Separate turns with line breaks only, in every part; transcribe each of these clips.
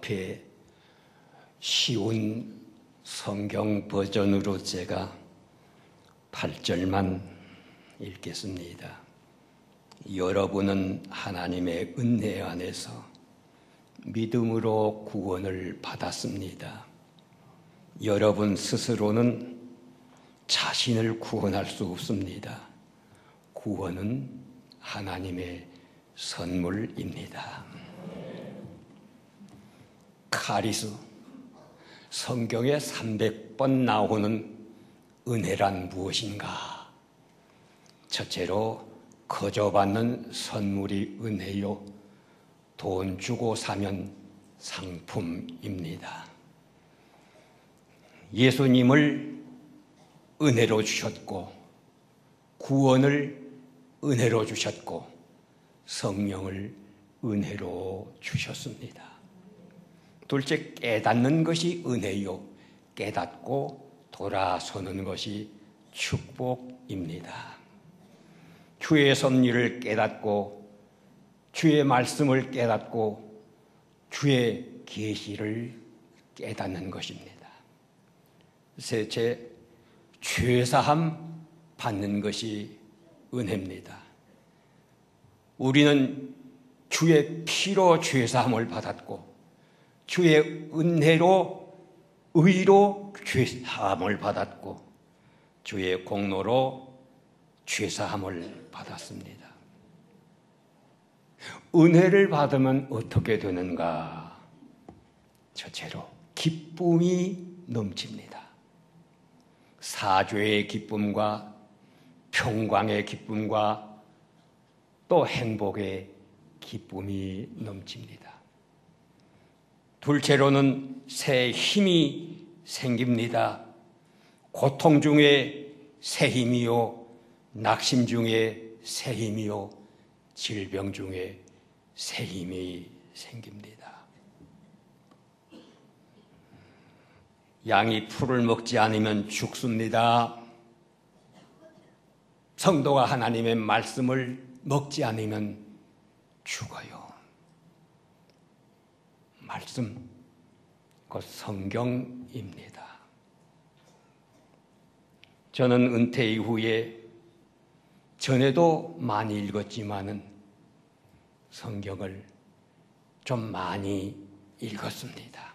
앞에 쉬운 성경 버전으로 제가 8절만 읽겠습니다. 여러분은 하나님의 은혜 안에서 믿음으로 구원을 받았습니다. 여러분 스스로는 자신을 구원할 수 없습니다. 구원은 하나님의 선물입니다. 카리스, 성경에 300번 나오는 은혜란 무엇인가? 첫째로 거저받는 선물이 은혜요, 돈 주고 사면 상품입니다. 예수님을 은혜로 주셨고, 구원을 은혜로 주셨고, 성령을 은혜로 주셨습니다. 둘째, 깨닫는 것이 은혜요, 깨닫고 돌아서는 것이 축복입니다. 주의 섭리를 깨닫고, 주의 말씀을 깨닫고, 주의 계시를 깨닫는 것입니다. 셋째, 죄사함 받는 것이 은혜입니다. 우리는 주의 피로 죄사함을 받았고, 주의 은혜로, 의로 죄사함을 받았고, 주의 공로로 죄사함을 받았습니다. 은혜를 받으면 어떻게 되는가? 첫째로 기쁨이 넘칩니다. 사죄의 기쁨과 평강의 기쁨과 또 행복의 기쁨이 넘칩니다. 둘째로는 새 힘이 생깁니다. 고통 중에 새 힘이요, 낙심 중에 새 힘이요, 질병 중에 새 힘이 생깁니다. 양이 풀을 먹지 않으면 죽습니다. 성도가 하나님의 말씀을 먹지 않으면 죽어요. 말씀, 그 성경입니다. 저는 은퇴 이후에 전에도 많이 읽었지만은 성경을 좀 많이 읽었습니다.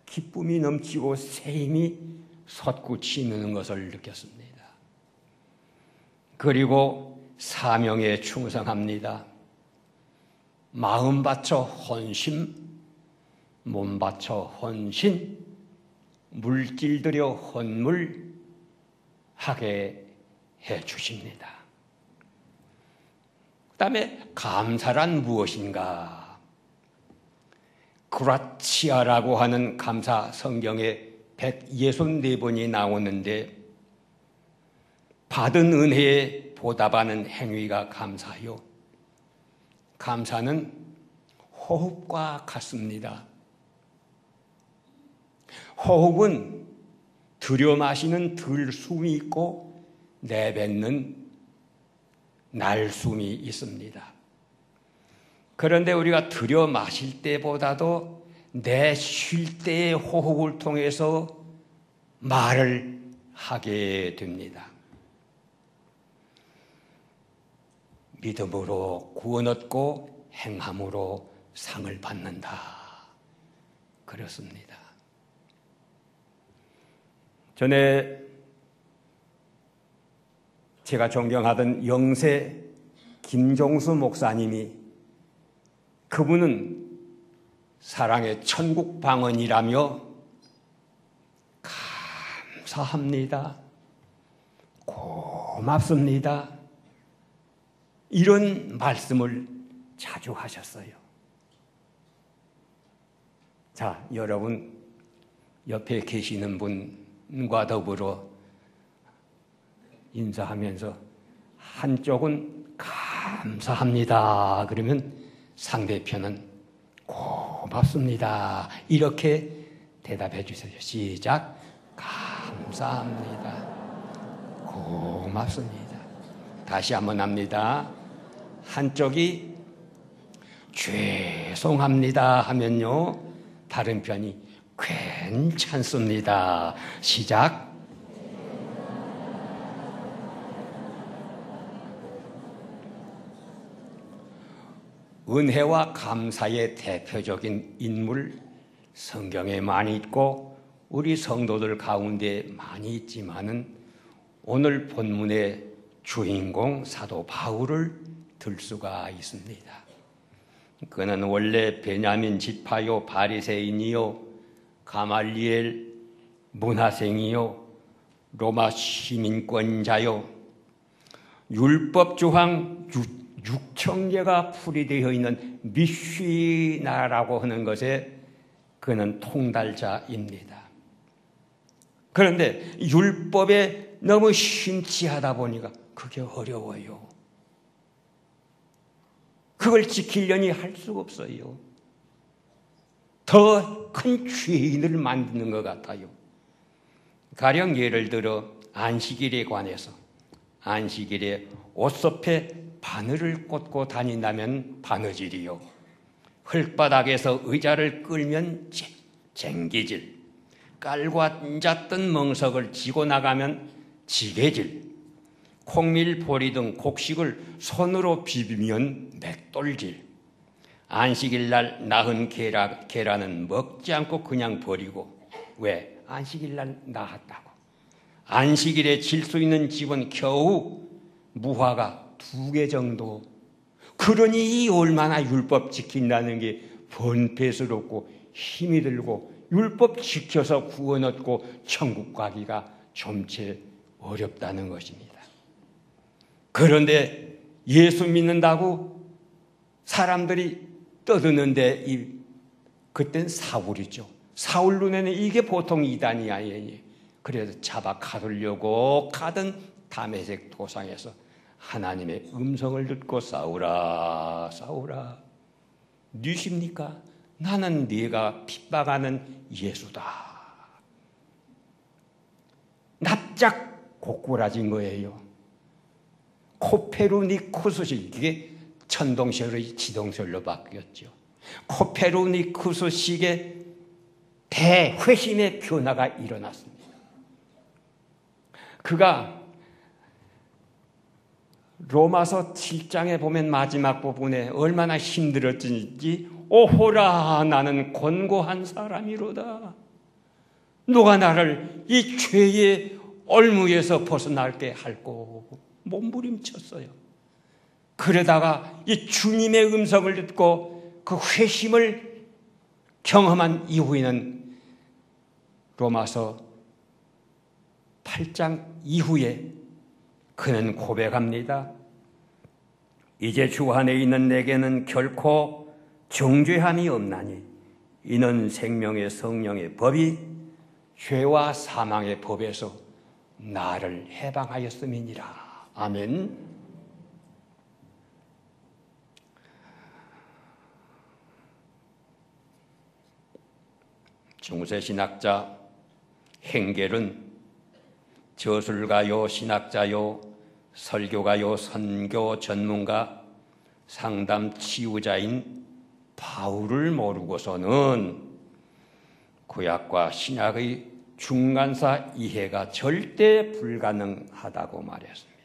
기쁨이 넘치고 새 힘이 솟구치는 것을 느꼈습니다. 그리고 사명에 충성합니다. 마음 바쳐 헌신, 몸 바쳐 헌신, 물질 들여 헌물하게 해 주십니다. 그 다음에 감사란 무엇인가? 그라치아라고 하는 감사 성경에 164번이 나오는데, 받은 은혜에 보답하는 행위가 감사요, 감사는 호흡과 같습니다. 호흡은 들여 마시는 들숨이 있고 내뱉는 날숨이 있습니다. 그런데 우리가 들여 마실 때보다도 내쉴 때의 호흡을 통해서 말을 하게 됩니다. 믿음으로 구원 얻고 행함으로 상을 받는다, 그렇습니다. 전에 제가 존경하던 영세 김종수 목사님이, 그분은 사랑의 천국 방언이라며 감사합니다, 고맙습니다, 이런 말씀을 자주 하셨어요. 자, 여러분 옆에 계시는 분과 더불어 인사하면서 한쪽은 감사합니다 그러면 상대편은 고맙습니다 이렇게 대답해 주세요. 시작. 감사합니다, 고맙습니다. 다시 한번 합니다. 한쪽이 죄송합니다 하면요, 다른 편이 괜찮습니다. 시작. 은혜와 감사의 대표적인 인물, 성경에 많이 있고 우리 성도들 가운데 많이 있지만은 오늘 본문의 주인공 사도 바울을 들 수가 있습니다. 그는 원래 베냐민 지파요, 바리새인이요, 가말리엘 문하생이요, 로마 시민권자요, 율법 조항 6,000개가 풀이되어 있는 미쉬나라고 하는 것에 그는 통달자입니다. 그런데 율법에 너무 심취하다 보니까 그게 어려워요. 그걸 지키려니 할 수가 없어요. 더 큰 죄인을 만드는 것 같아요. 가령 예를 들어 안식일에 관해서, 안식일에 옷섭에 바늘을 꽂고 다닌다면 바느질이요, 흙바닥에서 의자를 끌면 쟁기질, 깔고 앉았던 멍석을 지고 나가면 지게질, 콩밀보리 등 곡식을 손으로 비비면 맷돌질, 안식일날 낳은 계란은 먹지 않고 그냥 버리고, 왜? 안식일날 낳았다고. 안식일에 질 수 있는 집은 겨우 무화과 2개 정도. 그러니 얼마나 율법 지킨다는 게 번패스럽고 힘이 들고 율법 지켜서 구원 얻고 천국 가기가 좀체 어렵다는 것입니다. 그런데 예수 믿는다고 사람들이 떠드는데 그땐 사울이죠. 사울 눈에는 이게 보통 이단이 아니에요. 그래서 잡아 가두려고 가던 다메섹 도상에서 하나님의 음성을 듣고 사울아, 사울아, 누십니까? 나는 네가 핍박하는 예수다. 납작 고꾸라진 거예요. 코페르니쿠스, 이게 천동설의 지동설로 바뀌었죠. 코페르니쿠스식의 대회심의 변화가 일어났습니다. 그가 로마서 7장에 보면 마지막 부분에 얼마나 힘들었는지, 오호라 나는 곤고한 사람이로다. 누가 나를 이 죄의 올무에서 벗어나게 할꼬 몸부림쳤어요. 그러다가 이 주님의 음성을 듣고 그 회심을 경험한 이후에는 로마서 8장 이후에 그는 고백합니다. 이제 주 안에 있는 내게는 결코 정죄함이 없나니 이는 생명의 성령의 법이 죄와 사망의 법에서 나를 해방하였음이니라. 아멘. 중세 신학자 헨겔은 저술가요, 신학자요, 설교가요, 선교 전문가, 상담 치유자인 바울을 모르고서는 구약과 신약의 중간사 이해가 절대 불가능하다고 말했습니다.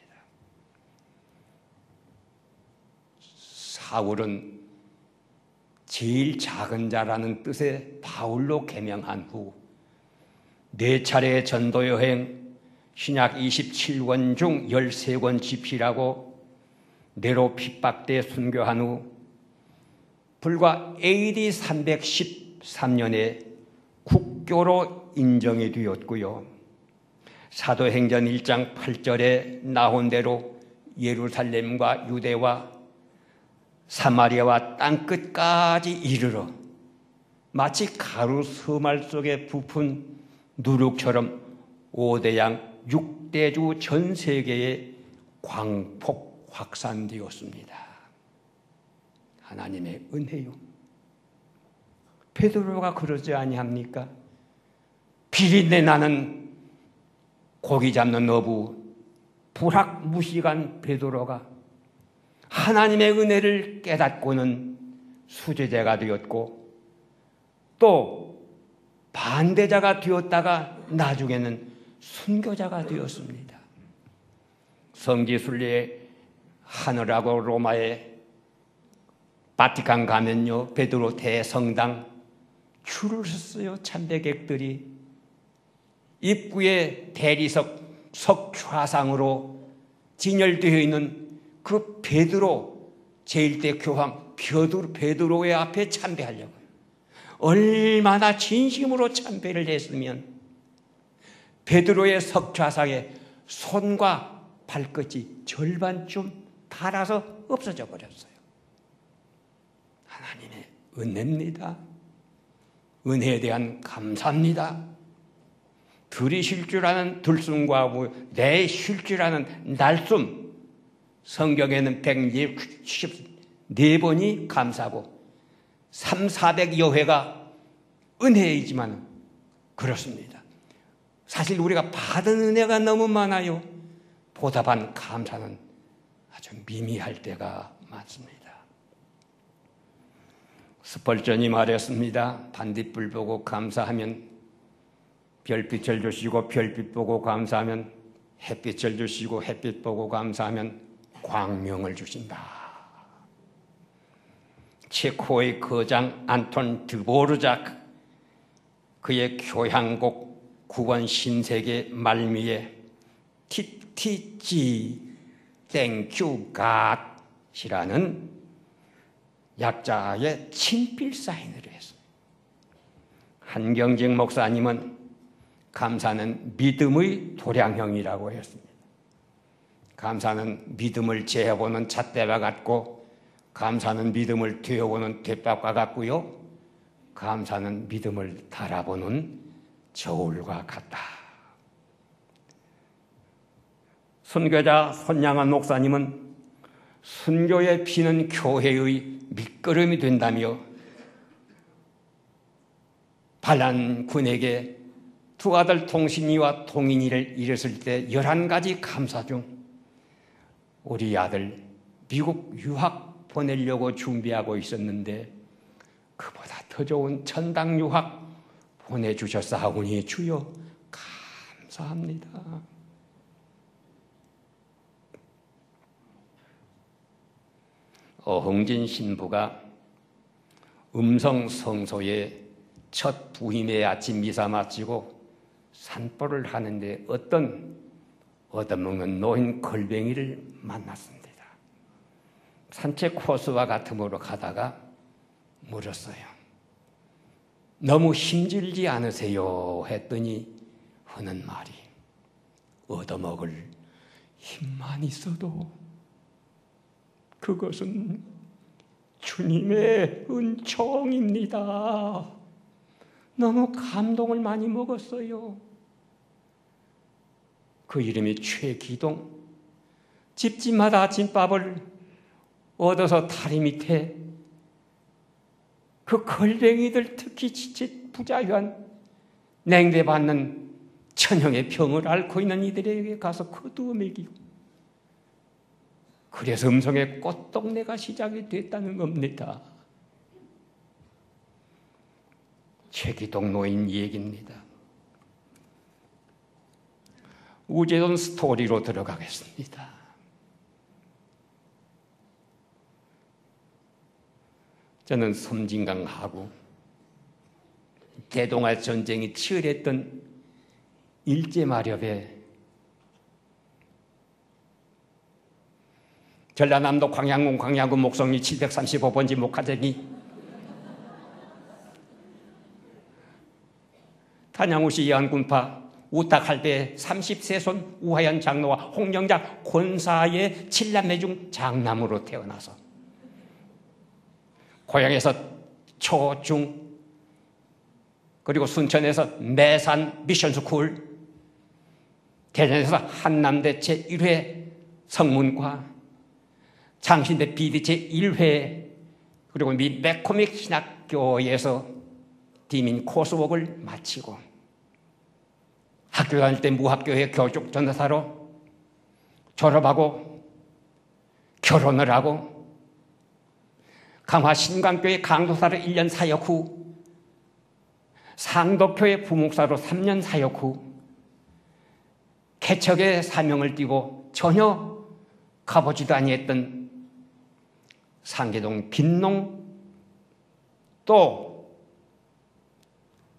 사울은 제일 작은 자라는 뜻의 바울로 개명한 후 4차례의 전도 여행, 신약 27권 중 13권 집필하고 네로 핍박돼 순교한 후 불과 AD 313년에 국교로 인정이 되었고요. 사도행전 1장 8절에 나온 대로 예루살렘과 유대와 사마리아와 땅끝까지 이르러 마치 가루 서말 속에 부푼 누룩처럼 5대양 6대주 전 세계에 광폭 확산되었습니다. 하나님의 은혜요. 베드로가 그러지 아니합니까? 비린내 나는 고기 잡는 어부 불학무식한 베드로가 하나님의 은혜를 깨닫고는 수제자가 되었고 또 반대자가 되었다가 나중에는 순교자가 되었습니다. 성지순례 하느라고 로마에 바티칸 가면요, 베드로 대성당 줄을 섰어요. 참배객들이 입구에 대리석 석좌상으로 진열되어 있는 그 베드로 제1대 교황 베드로의 앞에 참배하려고 얼마나 진심으로 참배를 했으면 베드로의 석좌상에 손과 발끝이 절반쯤 닳아서 없어져 버렸어요. 하나님의 은혜입니다. 은혜에 대한 감사합니다. 들이 쉴 줄 아는 들숨과 내 쉴 줄 아는 날숨, 성경에는 164번이 감사하고 300~400여 회가 은혜이지만 그렇습니다. 사실 우리가 받은 은혜가 너무 많아요. 보답한 감사는 아주 미미할 때가 많습니다. 스펄전이 말했습니다. 반딧불 보고 감사하면 별빛을 주시고 별빛 보고 감사하면 햇빛을 주시고 햇빛 보고 감사하면 광명을 주신다. 체코의 거장 안톤 드보르작 그의 교향곡 9번 신세계 말미에 TTG 땡큐 갓이라는 약자의 친필 사인을 했어요. 한경직 목사님은 감사는 믿음의 도량형이라고 했습니다. 감사는 믿음을 재어보는 잣대와 같고 감사는 믿음을 되어보는 뒷밥과 같고요. 감사는 믿음을 달아보는 저울과 같다. 순교자 손양한 목사님은 순교의 피는 교회의 밑거름이 된다며 반란 군에게 두 아들 통신이와 통인이를 잃었을 때 11가지 감사 중 우리 아들 미국 유학 보내려고 준비하고 있었는데 그보다 더 좋은 천당 유학 보내주셨사오니 주여 감사합니다. 어흥진 신부가 음성 성소에 첫 부임의 아침 미사 마치고 산보를 하는데 어떤 얻어먹는 노인 걸뱅이를 만났습니다. 산책 코스와 같음으로 가다가 물었어요. 너무 힘들지 않으세요? 했더니 하는 말이 얻어먹을 힘만 있어도 그것은 주님의 은총입니다. 너무 감동을 많이 먹었어요. 그 이름이 최기동. 집집마다 아침밥을 얻어서 다리 밑에 그 걸뱅이들 특히 지체 부자유한 냉대받는 천형의 병을 앓고 있는 이들에게 가서 거두어 먹이고 그래서 음성의 꽃동네가 시작이 됐다는 겁니다. 최기동 노인 얘기입니다. 우제돈 스토리로 들어가겠습니다. 저는 섬진강하고 대동아 전쟁이 치열했던 일제마렵에 전라남도 광양군 광양구 목성리 735번지 목화쟁이 탄양우시 예안군파 우탁할배 30세손 우하연 장로와 홍영자 권사의 7남매 중 장남으로 태어나서 고향에서 초, 중 그리고 순천에서 매산 미션스쿨 대전에서 한남대 제1회 성문과 장신대 비디 제1회 그리고 미 매코믹 신학교에서 디민 코스웍을 마치고 학교 다닐 때 무학교의 교육 전도사로 졸업하고 결혼을 하고 강화 신강교회 강도사로 1년 사역 후 상덕교회 부목사로 3년 사역 후 개척의 사명을 띠고 전혀 가보지도 아니했던 상계동 빈농, 또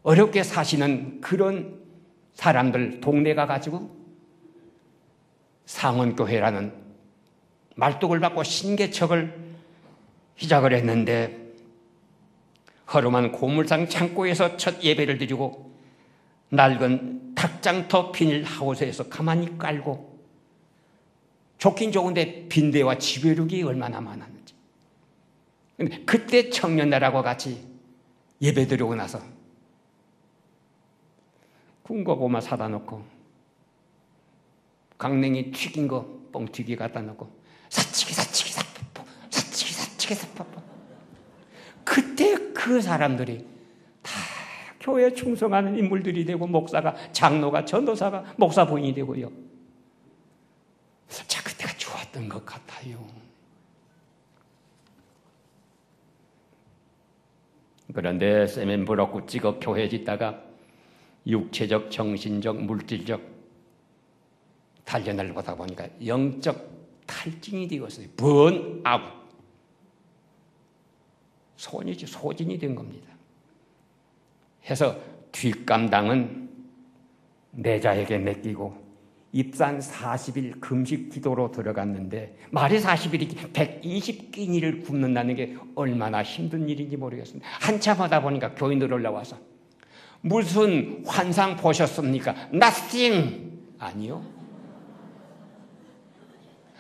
어렵게 사시는 그런 사람들 동네 가가지고 상원교회라는 말뚝을 받고 신개척을 시작을 했는데, 허름한 고물상 창고에서 첫 예배를 드리고 낡은 닭장터 비닐하우스에서 가만히 깔고, 좋긴 좋은데 빈대와 지배력이 얼마나 많았는지. 근데 그때 청년들하고 같이 예배 드리고 나서 군거 고마 사다 놓고 강냉이 튀긴 거 뻥튀기 갖다 놓고 사치기 사포 그때 그 사람들이 다 교회에 충성하는 인물들이 되고, 목사가, 장로가, 전도사가 목사 부인이 되고요. 자, 그때가 좋았던 것 같아요. 그런데 세면 부럽고 찍어 교회 짓다가 육체적, 정신적, 물질적 단련을 보다 보니까 영적 탈진이 되었어요. 번아웃. 소진이 된 겁니다. 해서 뒷감당은 내자에게 맡기고 입산 40일 금식 기도로 들어갔는데, 말이 40일이 120끼니를 굶는다는 게 얼마나 힘든 일인지 모르겠습니다. 한참 하다 보니까 교인들 올라와서 무슨 환상 보셨습니까? Nothing. 아니요.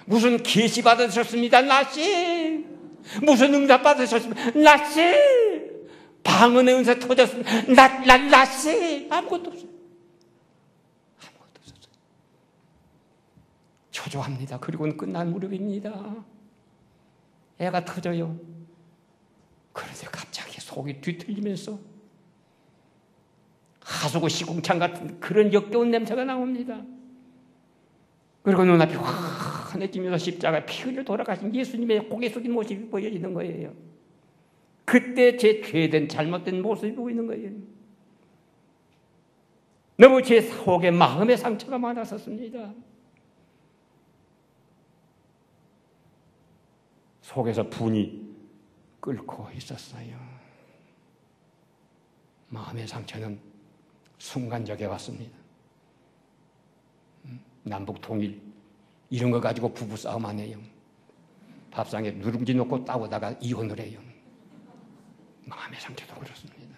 무슨 계시 받으셨습니다? Nothing. 무슨 응답 받으셨습니까? Nothing. 방언의 은사 터졌습니다. Nothing. 아무것도 없어요. 초조합니다. 그리고는 끝난 무렵입니다. 애가 터져요. 그런데 갑자기 속이 뒤틀리면서 하수구 시궁창 같은 그런 역겨운 냄새가 나옵니다. 그리고 눈앞이 환해지면서 십자가에 피 흘려 돌아가신 예수님의 고개 숙인 모습이 보여지는 거예요. 그때 제 죄된 잘못된 모습이 보이는 거예요. 너무 제 속에 마음의 상처가 많았었습니다. 속에서 분이 끓고 있었어요. 마음의 상처는 순간적에 왔습니다. 남북 통일 이런 거 가지고 부부싸움 안 해요. 밥상에 누룽지 놓고 따오다가 이혼을 해요. 마음의 상처도 그렇습니다.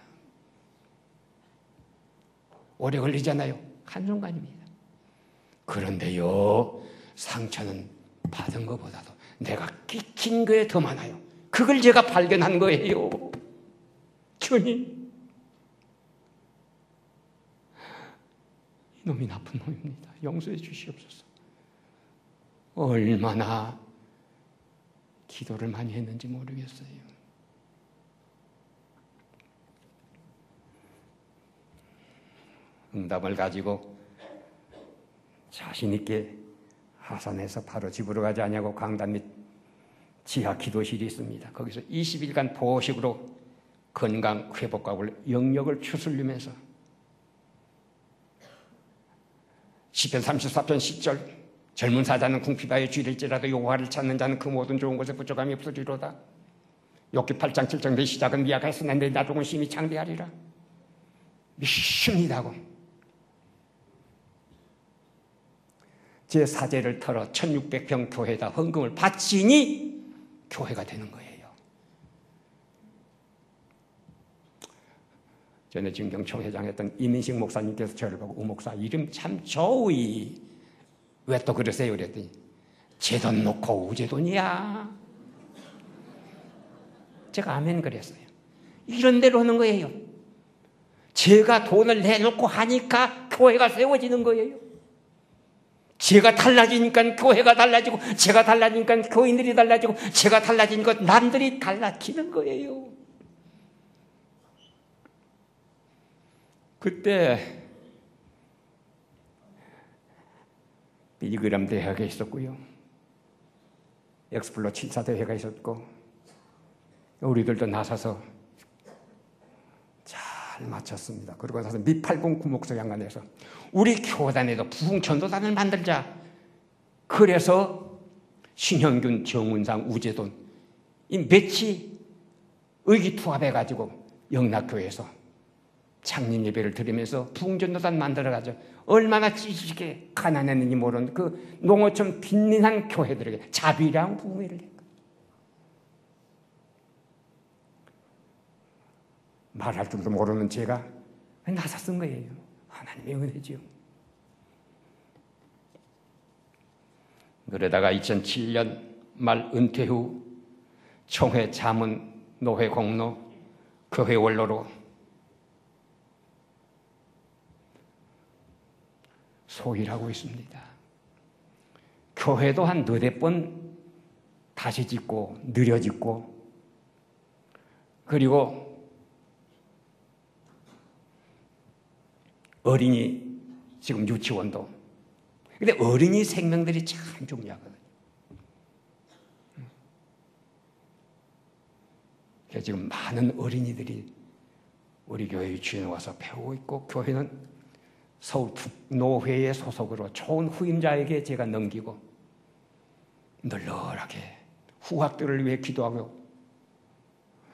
오래 걸리잖아요. 한순간입니다. 그런데요, 상처는 받은 것보다도 내가 끼친 거에 더 많아요. 그걸 제가 발견한 거예요. 주님, 이놈이 나쁜 놈입니다. 용서해 주시옵소서. 얼마나 기도를 많이 했는지 모르겠어요. 응답을 가지고 자신 있게 하산해서 바로 집으로 가지 않냐고 강단 및 지하 기도실이 있습니다. 거기서 20일간 보식으로 건강 회복하고 영역을 추스르면서 시편 34편 10절 젊은 사자는 궁핍하여 쥐릴지라도 여호와를 찾는 자는 그 모든 좋은 것에 부족함이 없으리로다. 욥기 8장 7절 내 시작은 미약하였으나 내 나중은 심히 창대하리라. 믿습니다고 제 사제를 털어 1600평 교회에다 헌금을 바치니 교회가 되는 거예요. 전에 진경총회장 했던 이민식 목사님께서 저를 보고 우목사 이름 참 좋으이 왜 또 그러세요? 그랬더니 제 돈 놓고 우제 돈이야. 제가 아멘 그랬어요. 이런 대로 하는 거예요. 제가 돈을 내놓고 하니까 교회가 세워지는 거예요. 제가 달라지니까 교회가 달라지고, 제가 달라지니까 교인들이 달라지고, 제가 달라지니까 남들이 달라지는 거예요. 그때 빌리그람 대회가 있었고요. 엑스플로 7사 대회가 있었고, 우리들도 나서서 잘 마쳤습니다. 그러고 나서 미팔군 구목소 양간에서 우리 교단에도 부흥전도단을 만들자. 그래서 신형균, 정운상, 우재돈 이 몇이 의기투합해가지고 영락교회에서 창립 예배를 드리면서 부흥전도단 만들어가지고 얼마나 찌질하게 가난했는지 모르는 그 농어촌 빈민한 교회들에게 자비랑 부흥회를 했고 말할 줄도 모르는 제가 나섰던 거예요. 하나님의 은혜지요. 그러다가 2007년 말 은퇴 후 총회 자문 노회 공로 교회 원로로 소일하고 있습니다. 교회도 한 4번 다시 짓고 느려 짓고 그리고 어린이 지금 유치원도 근데 어린이 생명들이 참 중요하거든요. 그래서 지금 많은 어린이들이 우리 교회 유치원에 와서 배우고 있고 교회는 서울 북노회의 소속으로 좋은 후임자에게 제가 넘기고 널널하게 후학들을 위해 기도하고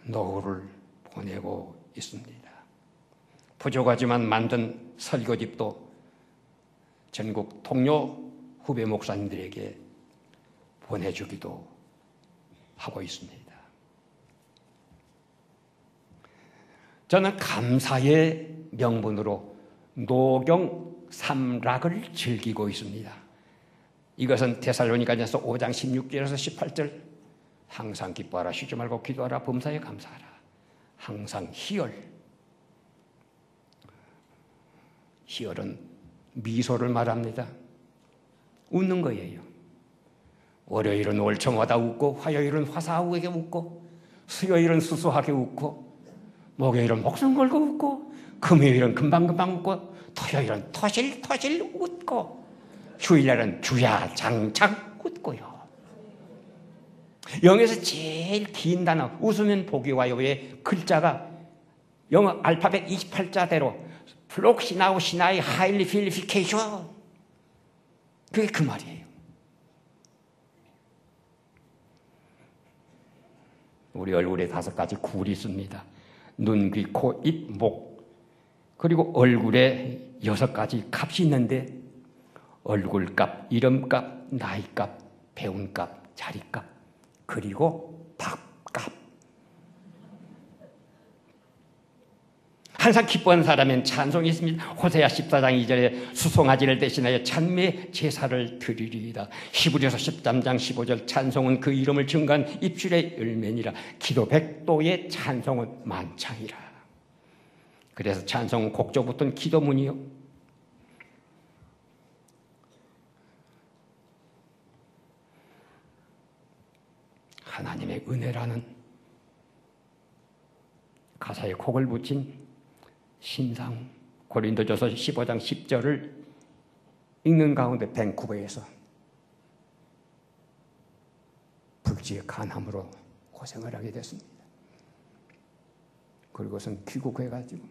노후를 보내고 있습니다. 부족하지만 만든 설교집도 전국 동료 후배 목사님들에게 보내주기도 하고 있습니다. 저는 감사의 명분으로 노경 삼락을 즐기고 있습니다. 이것은 데살로니가전서 5장 16절에서 18절 항상 기뻐하라 쉬지 말고 기도하라 범사에 감사하라 항상 희열은 미소를 말합니다. 웃는 거예요. 월요일은 월청하다 웃고 화요일은 화사하게 웃고 수요일은 수수하게 웃고 목요일은 목숨 걸고 웃고 금요일은 금방금방 웃고 토요일은 토실토실 웃고 휴일날은 주야장창 웃고요. 영어에서 제일 긴 단어 웃으면 복이 와요의 글자가 영어 알파벳 28자대로 플록시나우 시나이 하일리 필리피케이션 그게 그 말이에요. 우리 얼굴에 5가지 굴이 있습니다. 눈, 귀, 코, 입, 목 그리고 얼굴에 6가지 값이 있는데 얼굴값, 이름값, 나이값, 배운값, 자리값 그리고 밥값. 항상 기뻐하는 사람은 찬송이 있습니다. 호세아 14장 2절에 수송아지를 대신하여 찬미의 제사를 드리리이다. 히브리서 13장 15절 찬송은 그 이름을 증거한 입술의 열매니라. 기도 100도의 찬송은 만창이라. 그래서 찬송은 곡조부터는 기도문이요. 하나님의 은혜라는 가사에 곡을 붙인 신상 고린도전서 15장 10절을 읽는 가운데 밴쿠버에서 불지의 간암으로 고생을 하게 됐습니다. 그리고선 귀국해가지고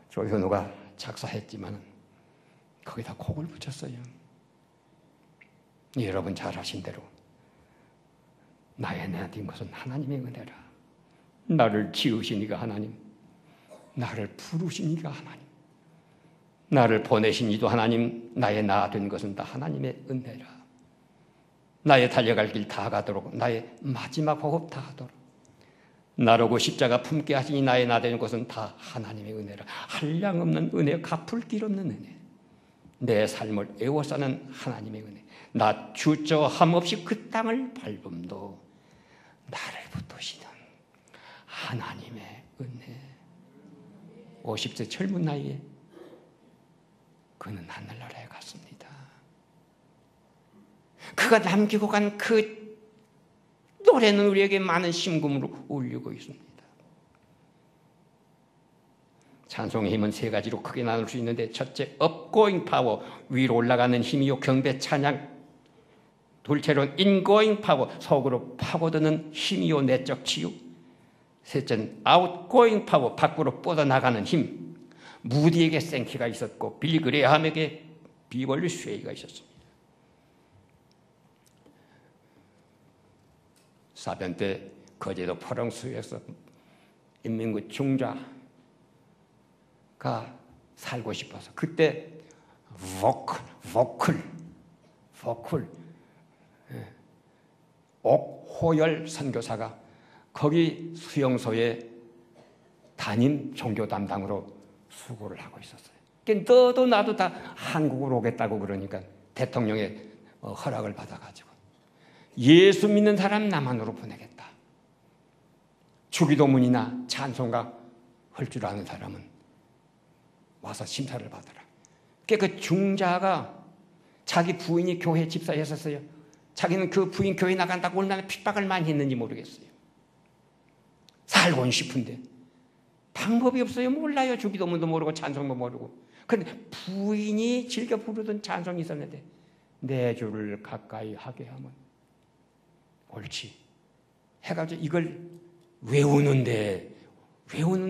조현우가 작사했지만 거기다 곡을 붙였어요. 여러분 잘 아신 대로 나의 내한인 것은 하나님의 은혜라. 나를 지으시니가 하나님, 나를 부르시니가 하나님, 나를 보내신 이도 하나님, 나의 나 된 것은 다 하나님의 은혜라. 나의 달려갈 길 다 가도록, 나의 마지막 호흡 다 하도록 나로고 십자가 품게 하시니 나의 나 된 것은 다 하나님의 은혜라. 한량없는 은혜, 갚을 길 없는 은혜, 내 삶을 애워싸는 하나님의 은혜, 나 주저함 없이 그 땅을 밟음도 나를 붙드시는 하나님의 은혜. 50세 젊은 나이에 그는 하늘나라에 갔습니다. 그가 남기고 간 그 노래는 우리에게 많은 심금으로 울리고 있습니다. 찬송의 힘은 3가지로 크게 나눌 수 있는데 첫째, upgoing power, 위로 올라가는 힘이요. 경배 찬양, 둘째로는 ingoing 파워, 속으로 파고드는 힘이요 내적 치유. 셋째는 outgoing 파워, 밖으로 뻗어나가는 힘. 무디에게 생키가 있었고 빌리 그레이함에게 비벌리 쉐이가 있었습니다. 사변 때 거제도 포령수에서 인민군 중자가 살고 싶어서 그때 보클 옥호열 선교사가 거기 수용소에 담임 종교 담당으로 수고를 하고 있었어요. 너도 나도 다 한국으로 오겠다고 그러니까 대통령의 허락을 받아가지고 예수 믿는 사람 남한으로 보내겠다. 주기도문이나 찬송가 할 줄 아는 사람은 와서 심사를 받으라. 그 중자가 자기 부인이 교회 집사였었어요. 자기는 그 부인 교회 나간다고 얼마나 핍박을 많이 했는지 모르겠어요. 살고는 싶은데 방법이 없어요. 몰라요. 주기도문도 모르고 찬송도 모르고. 그런데 부인이 즐겨 부르던 찬송이 있었는데 내 주를 가까이 하게 하면 옳지 해가지고 이걸 외우는 듯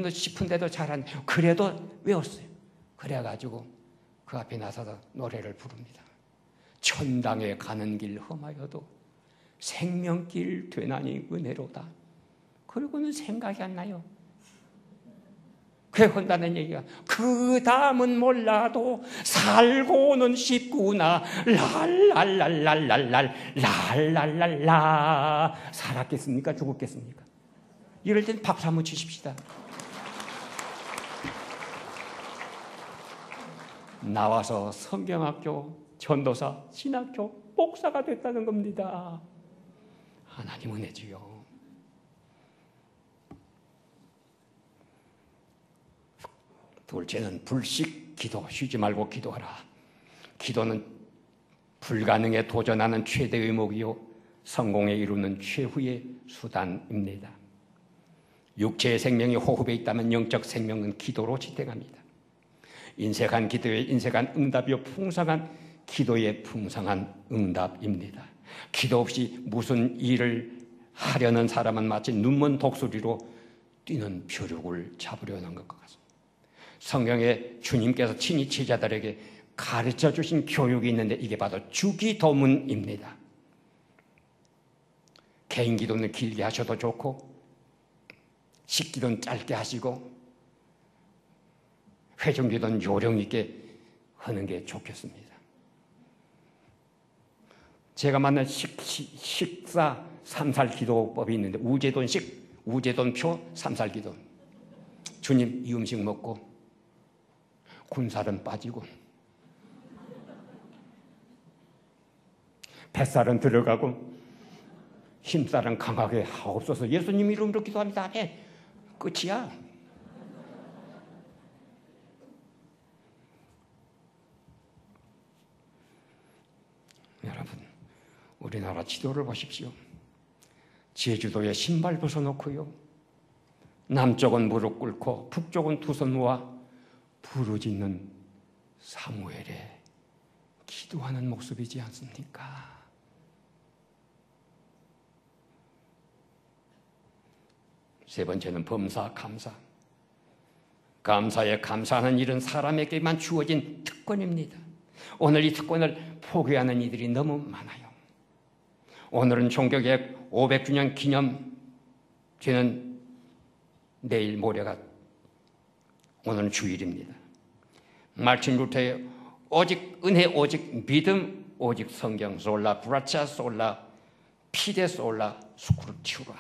싶은데도 잘안 그래도 외웠어요. 그래가지고 그 앞에 나서서 노래를 부릅니다. 천당에 가는 길 험하여도 생명길 되나니 은혜로다. 그러고는 생각이 안 나요. 그래 한다는 얘기가 그 다음은 몰라도 살고는 싶구나. 랄랄랄랄랄랄랄랄랄라. 살았겠습니까? 죽었겠습니까? 이럴 땐 박수 한번 치십시다. 나와서 성경학교, 전도사, 신학교, 목사가 됐다는 겁니다. 하나님 은혜지요. 둘째는 불식 기도, 쉬지 말고 기도하라. 기도는 불가능에 도전하는 최대의 목이요 성공에 이루는 최후의 수단입니다. 육체의 생명이 호흡에 있다면 영적 생명은 기도로 지탱합니다. 인색한 기도에 인색한 응답이요 풍성한 기도에 풍성한 응답입니다. 기도 없이 무슨 일을 하려는 사람은 마치 눈먼 독수리로 뛰는 벼룩을 잡으려는 것 같습니다. 성경에 주님께서 친히 제자들에게 가르쳐 주신 교육이 있는데 이게 바로 주기도문입니다. 개인 기도는 길게 하셔도 좋고 식기도는 짧게 하시고 회중기도는 요령 있게 하는 게 좋겠습니다. 제가 만난 식사 삼살 기도법이 있는데 우제돈식, 우제돈표 삼살 기도. 주님 이 음식 먹고 군살은 빠지고 뱃살은 들어가고 힘살은 강하게 하옵소서. 예수님 이름으로 기도합니다. 해. 끝이야. 여러분, 우리나라 지도를 보십시오. 제주도에 신발 벗어놓고요. 남쪽은 무릎 꿇고 북쪽은 두 손 모아 부르짖는 사무엘의 기도하는 모습이지 않습니까? 세 번째는 범사, 감사. 감사에 감사하는 일은 사람에게만 주어진 특권입니다. 오늘 이 특권을 포기하는 이들이 너무 많아요. 오늘은 종교개혁 500주년 기념 되는 내일 모레가 오늘은 주일입니다. 마틴 루터의 오직 은혜, 오직 믿음, 오직 성경, 솔라 브라차 솔라 피데 솔라 스크립추라.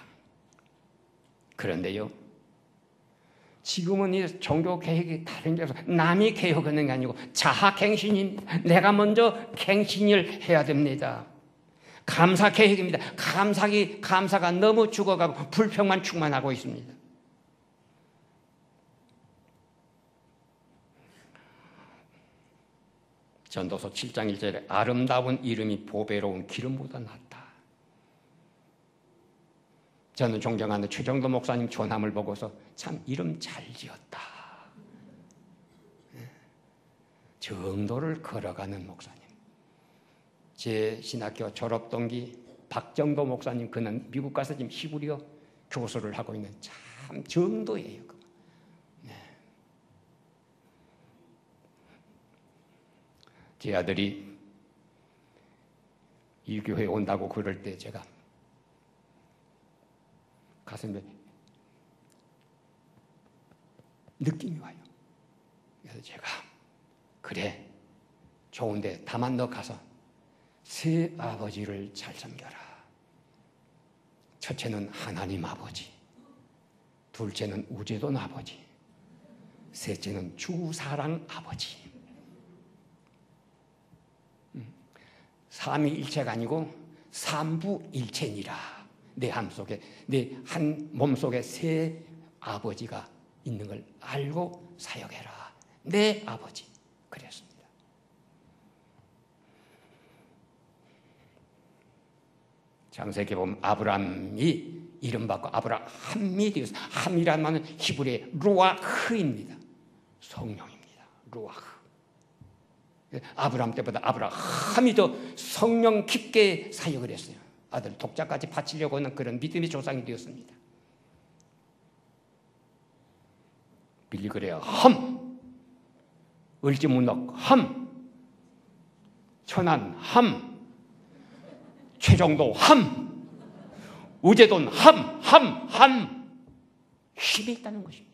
그런데요, 지금은 이 종교 개혁이 다른 게 없어. 남이 개혁하는 게 아니고 자아 갱신입니다. 내가 먼저 갱신을 해야 됩니다. 감사 개혁입니다. 감사가 너무 죽어가고 불평만 충만하고 있습니다. 전도서 7장 1절에 아름다운 이름이 보배로운 기름보다 낫다. 저는 존경하는 최정도 목사님 조남을 보고서 참 이름 잘 지었다. 정도를 걸어가는 목사님. 제 신학교 졸업 동기 박정도 목사님, 그는 미국 가서 지금 히브리어 교수를 하고 있는 참 정도예요. 네. 제 아들이 이 교회에 온다고 그럴 때 제가 가슴에 느낌이 와요. 그래서 제가 그래, 좋은데 다만 너 가서 새 아버지를 잘 섬겨라. 첫째는 하나님 아버지, 둘째는 우제돈 아버지, 셋째는 주사랑 아버지. 삼위일체가 아니고 삼부일체니라. 내 함속에, 내 한 몸속에 세 아버지가 있는 걸 알고 사역해라. 내 아버지. 그랬습니다. 창세기에 보면 아브람이 이름받고 아브라함이 되었어요. 함이란 말은 히브리의 루아흐입니다. 성령입니다. 루아흐. 아브라함 때보다 아브라함이 더 성령 깊게 사역을 했어요. 아들 독자까지 바치려고 하는 그런 믿음의 조상이 되었습니다. 빌리그레아 함, 을지문덕 함, 천안 함, 최정도 함, 우제돈 함 힘이 있다는 것입니다.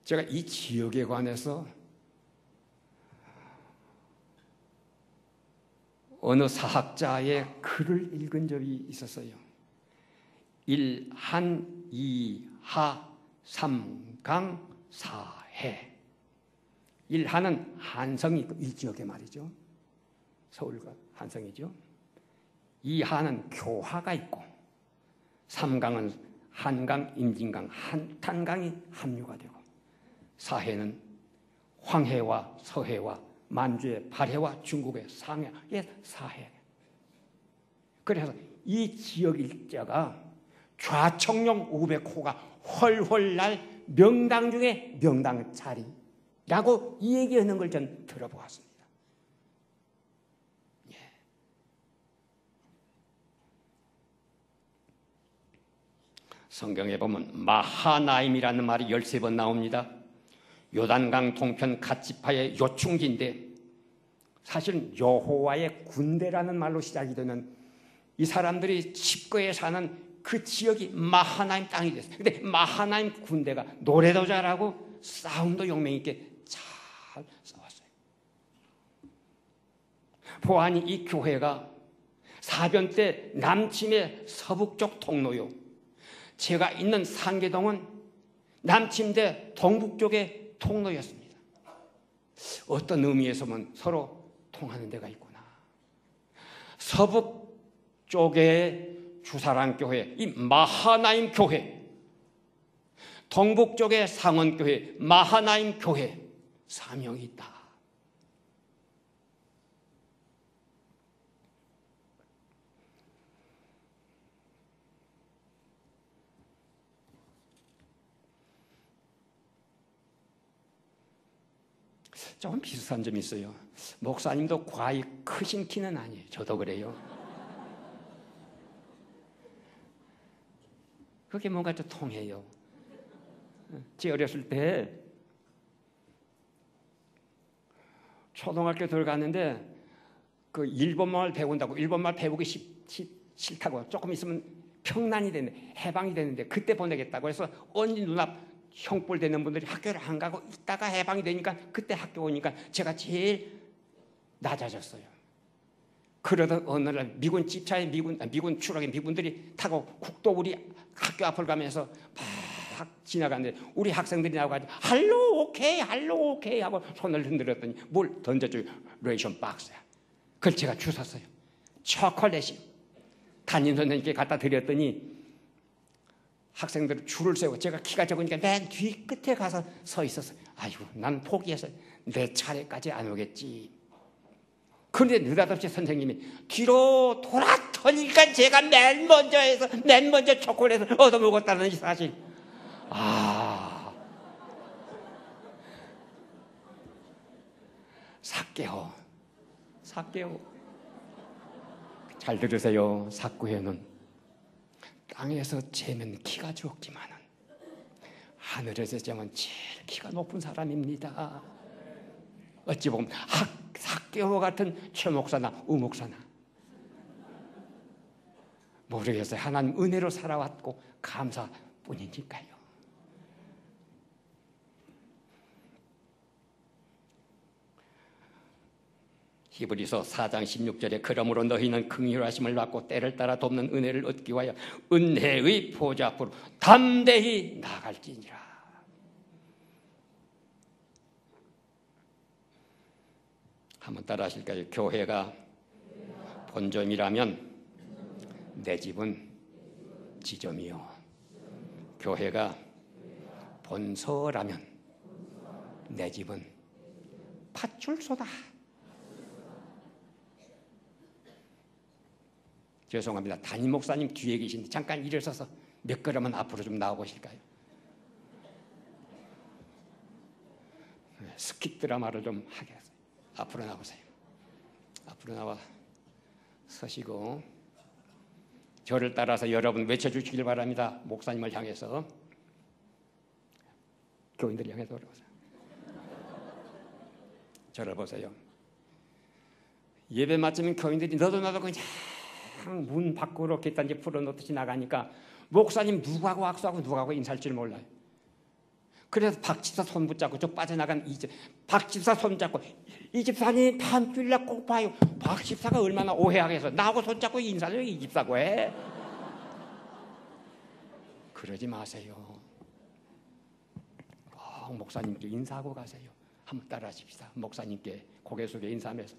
제가 이 지역에 관해서 어느 사학자의 글을 읽은 적이 있었어요. 일한, 이하, 삼강, 사해. 일하는 한성이 있고, 이 지역에 말이죠. 서울과 한성이죠. 이하는 교화가 있고, 삼강은 한강, 임진강, 한탄강이 합류가 되고, 사해는 황해와 서해와 만주의 발해와 중국의 상해의 사해. 그래서 이 지역 일자가 좌청룡 500호가 훨훨 날 명당 중에 명당 자리라고 얘기하는 걸 전 들어보았습니다. 예. 성경에 보면 마하나임이라는 말이 13번 나옵니다. 요단강 동편 갓지파의 요충지인데 사실은 여호와의 군대라는 말로 시작이 되는 이 사람들이 집거에 사는 그 지역이 마하나임 땅이 됐어요. 근데 마하나임 군대가 노래도 잘하고 싸움도 용맹 있게 잘 싸웠어요. 보아하니 이 교회가 사변 때 남침의 서북쪽 통로요, 제가 있는 상계동은 남침대 동북쪽의 통로였습니다. 어떤 의미에서 보면 서로 통하는 데가 있구나. 서북 쪽에 주사랑 교회, 이 마하나임 교회, 동북 쪽에 상원 교회, 마하나임 교회, 사명이 있다. 조금 비슷한 점이 있어요. 목사님도 과히 크신 키는 아니에요. 저도 그래요. 그게 뭔가 좀 통해요. 제 어렸을 때 초등학교 들어갔는데 그 일본말 배운다고, 일본말 배우기 싫다고 조금 있으면 평난이 되는데, 해방이 되는데 그때 보내겠다고 해서 언니 눈앞 형벌 되는 분들이 학교를 안 가고 있다가 해방이 되니까 그때 학교 오니까 제가 제일 낮아졌어요. 그러던 어느 날 미군 집차에 미군 추락에 미군들이 타고 국도 우리 학교 앞을 가면서 막 지나가는데 우리 학생들이 나와가지고 할로 오케이 하고 손을 흔들었더니 뭘 던져줘요. 레이션 박스야. 그걸 제가 주웠어요. 초콜릿이. 담임 선생님께 갖다 드렸더니 학생들 줄을 세우고 제가 키가 적으니까 맨 뒤 끝에 가서 서 있었어요. 아이고, 난 포기해서 내 차례까지 안 오겠지. 그런데 느닷없이 선생님이 뒤로 돌아서니까 제가 맨 먼저 초콜릿을 얻어먹었다는 이 사실. 삭개오. 잘 들으세요. 삭개오는 땅에서 재면 키가 적지만은 하늘에서 재면 제일 키가 높은 사람입니다. 어찌 보면 삭개오 같은 최 목사나 우 목사나 모르겠어요. 하나님 은혜로 살아왔고 감사뿐이니까요. 히브리서 4장 16절에 그러므로 너희는 긍휼하심을 받고 때를 따라 돕는 은혜를 얻기 위하여 은혜의 보좌 앞으로 담대히 나아갈지니라. 한번 따라 하실까요? 교회가 본점이라면 내 집은 지점이요. 교회가 본서라면 내 집은 파출소다. 죄송합니다. 담임 목사님 뒤에 계신데 잠깐 일어서서 몇 걸음만 앞으로 좀 나와보실까요? 스킵 드라마를 좀 하겠어요. 앞으로 나오세요. 앞으로 나와 서시고 저를 따라서 여러분 외쳐주시길 바랍니다. 목사님을 향해서, 교인들 향해서 돌아보세요. 저를 보세요. 예배 마치면 교인들이 너도 나도 그냥 문 밖으로 객단지 풀어놓듯이 나가니까 목사님 누구하고 악수하고 누구하고 인사할 줄 몰라요. 그래서 박집사 손 붙잡고 저 빠져나간 박집사 손 잡고 이 집사님 다음 주일날 꼭 봐요. 박집사가 얼마나 오해하겠어. 나하고 손 잡고 인사를 이 집사고 해. 그러지 마세요. 꼭 목사님께 인사하고 가세요. 한번 따라하십시다. 목사님께 고개 숙여 인사하면서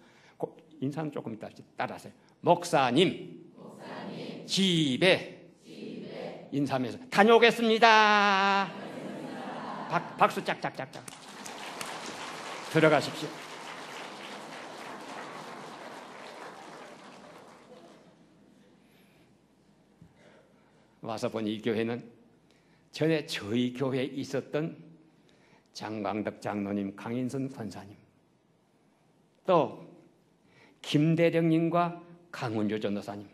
인사는 조금 이따 따라하세요. 목사님. 집에 인사하면서 다녀오겠습니다. 박수 짝짝짝짝. 들어가십시오. 와서 보니 이 교회는 전에 저희 교회에 있었던 장광덕 장로님, 강인선 권사님, 또 김대령님과 강훈조 전도사님,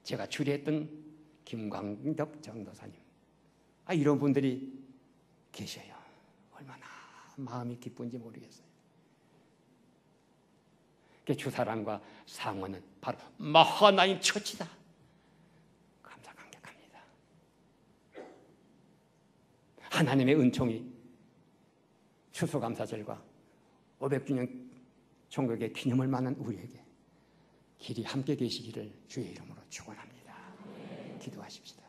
제가 추리했던 김광덕 전도사님, 이런 분들이 계셔요. 얼마나 마음이 기쁜지 모르겠어요. 주사랑과 상원은 바로 마하나임 처치다. 감사 감격합니다. 하나님의 은총이 추수감사절과 500주년 종교의 기념을 맞는 우리에게 길이 함께 계시기를 주의 이름으로 축원합니다. 기도하십시다.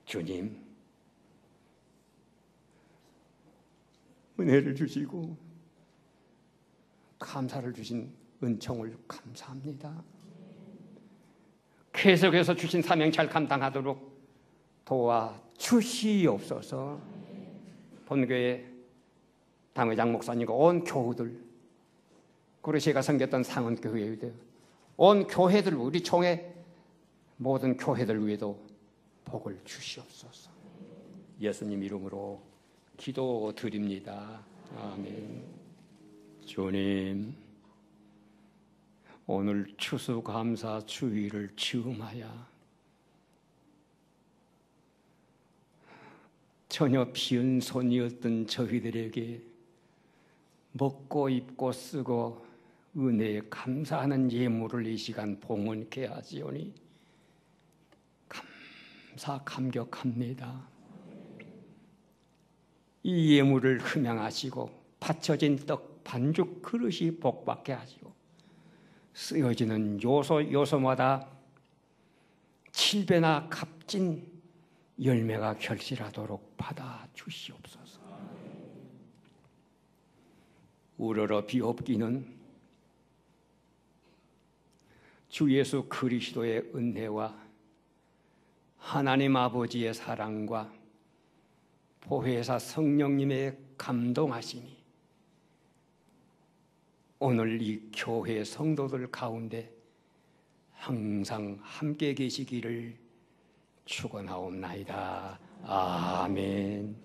주님, 은혜를 주시고 감사를 주신 은총을 감사합니다. 계속해서 주신 사명 잘 감당하도록 도와주시옵소서. 본교회 당회장 목사님과 온 교우들, 그리고 제가 섬겼던 상원교회들, 온 교회들, 우리 총회 모든 교회들 위에도 복을 주시옵소서. 예수님 이름으로 기도드립니다. 아멘. 주님, 오늘 추수감사 주일을 즈음하여 전혀 비은손이었던 저희들에게 먹고 입고 쓰고 은혜에 감사하는 예물을 이 시간 봉헌케 하시오니 감격합니다. 이 예물을 흠양하시고 받쳐진 떡 반죽 그릇이 복받게 하시고 쓰여지는 요소마다 7배나 값진 열매가 결실하도록 받아 주시옵소서. 우러러 비옵기는 주 예수 그리스도의 은혜와 하나님 아버지의 사랑과 보혜사 성령님의 감동하심이 오늘 이 교회 성도들 가운데 항상 함께 계시기를 축원하옵나이다. 아멘.